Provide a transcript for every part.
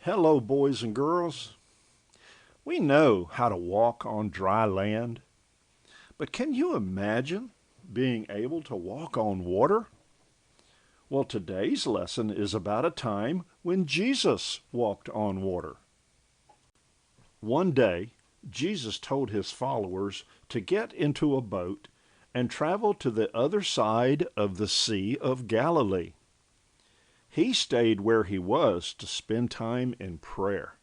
Hello, boys and girls. We know how to walk on dry land, but can you imagine being able to walk on water? Well, today's lesson is about a time when Jesus walked on water. One day, Jesus told his followers to get into a boat and travel to the other side of the Sea of Galilee. He stayed where he was to spend time in prayer.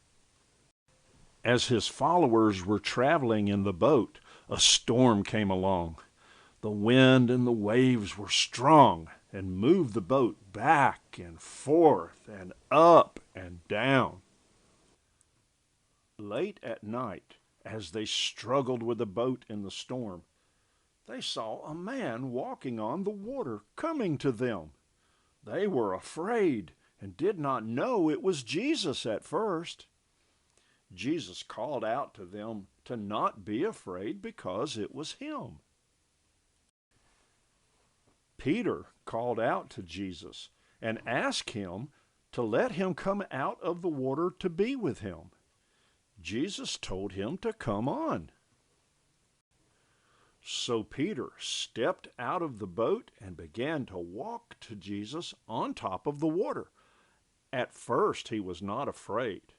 As his followers were traveling in the boat, a storm came along. The wind and the waves were strong and moved the boat back and forth and up and down. Late at night, as they struggled with the boat in the storm, they saw a man walking on the water coming to them. They were afraid and did not know it was Jesus at first. Jesus called out to them to not be afraid because it was him. Peter called out to Jesus and asked him to let him come out of the water to be with him. Jesus told him to come on. So Peter stepped out of the boat and began to walk to Jesus on top of the water. At first he was not afraid.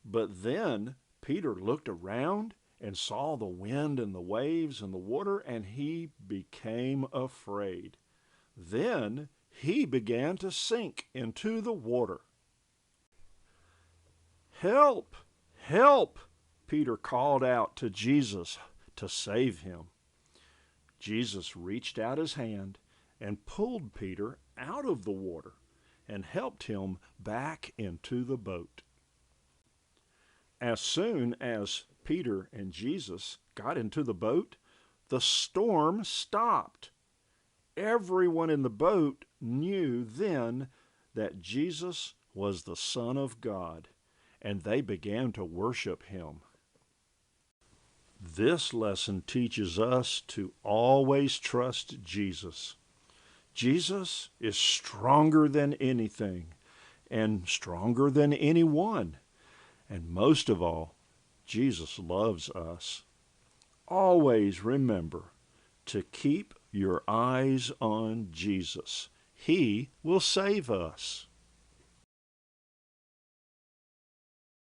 But then Peter looked around and saw the wind and the waves and the water, and he became afraid. Then he began to sink into the water. "Help! Help!" Peter called out to Jesus to save him. Jesus reached out his hand and pulled Peter out of the water and helped him back into the boat. As soon as Peter and Jesus got into the boat, the storm stopped. Everyone in the boat knew then that Jesus was the Son of God, and they began to worship him. This lesson teaches us to always trust Jesus. Jesus is stronger than anything and stronger than anyone. And most of all, Jesus loves us. Always remember to keep your eyes on Jesus. He will save us.